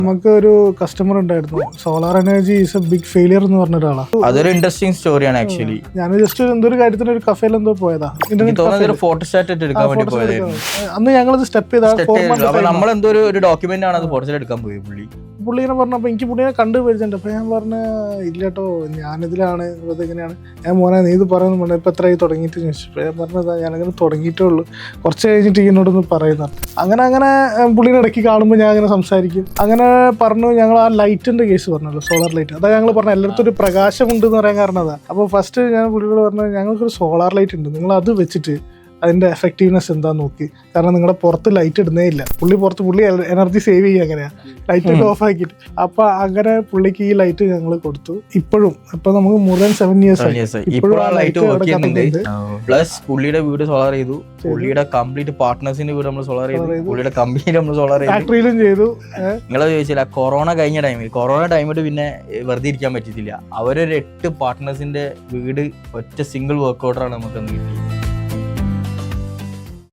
നമുക്ക് ഒരു കസ്റ്റമർ ഉണ്ടായിരുന്നു, solar energy is a big failure എന്ന് പറഞ്ഞ ഒരാളാണ്. അതൊരു ഇൻട്രസ്റ്റിംഗ് സ്റ്റോറിയാണ് ആക്ച്വലി. ഞാൻ ജസ്റ്റ് എന്തൊരു കാര്യത്തിന് ഒരു കഫേയിൽ എന്തോ പോയതാ, ഫോട്ടോസ്റ്റാറ്റ് എടുക്കാൻ വേണ്ടി പോയതായിരുന്നു. അന്ന് ഞങ്ങളത് സ്റ്റെപ്പ് ചെയ്താൽ നമ്മളെന്തോ ഒരു ഡോക്യുമെന്റ് ആണ് അത് ഫോട്ടോസ്റ്റാറ്റ് എടുക്കാൻ പോയി. പുള്ളിനെ പറഞ്ഞപ്പോൾ എനിക്ക് പുള്ളിനെ കണ്ടു പരിചയമുണ്ട്. അപ്പോൾ ഞാൻ പറഞ്ഞ ഇല്ല കേട്ടോ, ഞാനിതിലാണ്, ഇതെങ്ങനെയാണ്. ഞാൻ മോനെ നീ ഇത് പറയുന്നു പറഞ്ഞു, ഇപ്പം എത്രയായി തുടങ്ങിയിട്ട് ചോദിച്ചപ്പോൾ ഞാൻ പറഞ്ഞതാ ഞാനങ്ങനെ തുടങ്ങിയിട്ടേ ഉള്ളൂ, കുറച്ച് കഴിഞ്ഞിട്ട് എന്നോടൊന്ന് പറയുന്നത്. അങ്ങനെ പുള്ളിനെ ഇടയ്ക്ക് കാണുമ്പോൾ ഞാൻ അങ്ങനെ സംസാരിക്കും. അങ്ങനെ പറഞ്ഞു. ഞങ്ങൾ ആ ലൈറ്റിൻ്റെ കേസ് പറഞ്ഞല്ലോ, സോളാർ ലൈറ്റ്. അതാ ഞങ്ങൾ പറഞ്ഞ എല്ലായിടത്തും ഒരു പ്രകാശമുണ്ട് എന്ന് പറയാൻ കാരണം അതാ. അപ്പോൾ ഫസ്റ്റ് ഞാൻ പുള്ളിയോട് പറഞ്ഞത് ഞങ്ങൾക്കൊരു സോളാർ ലൈറ്റ് ഉണ്ട്, നിങ്ങൾ അത് വെച്ചിട്ട് അതിൻ്റെ എഫക്റ്റീവ്നെസ് എന്താന്ന് നോക്കി. കാരണം നിങ്ങളുടെ പുറത്ത് ലൈറ്റ് ഇടുന്നേ ഇല്ല. പുള്ളി എനർജി സേവ് ചെയ്യുക അങ്ങനെയാണ്, ലൈറ്റ് ഒക്കെ ഓഫ് ആക്കിയിട്ട്. അപ്പം അങ്ങനെ പുള്ളിക്ക് ഈ ലൈറ്റ് ഞങ്ങൾ കൊടുത്തു. ഇപ്പോഴും ഇപ്പം നമുക്ക് മോർ ദാൻ 7 years ഇപ്പോഴും ലൈറ്റ് കത്തുന്നുണ്ട്. പ്ലസ് പുള്ളിയുടെ വീട് സോളാർ ചെയ്തു, പുള്ളിയുടെ കംപ്ലീറ്റ് പാർട്ട്നേഴ്സിന്റെ വീട് നമ്മൾ സോളാർ ചെയ്തു, പുള്ളിയുടെ കമ്പനി നമ്മൾ സോളാർ ചെയ്തു, ഫാക്ടറിയിലും ചെയ്തു. നിങ്ങളെ ചോദിച്ചില്ല, കൊറോണ ടൈമിൽ പിന്നെ വെറുതെ ഇരിക്കാൻ പറ്റിയിട്ടില്ല. അവരൊരു 8 പാർട്ട്നേഴ്സിന്റെ വീട് ഒറ്റ സിംഗിൾ വർക്ക് ഓർഡറാണ് നമുക്ക് കിട്ടി.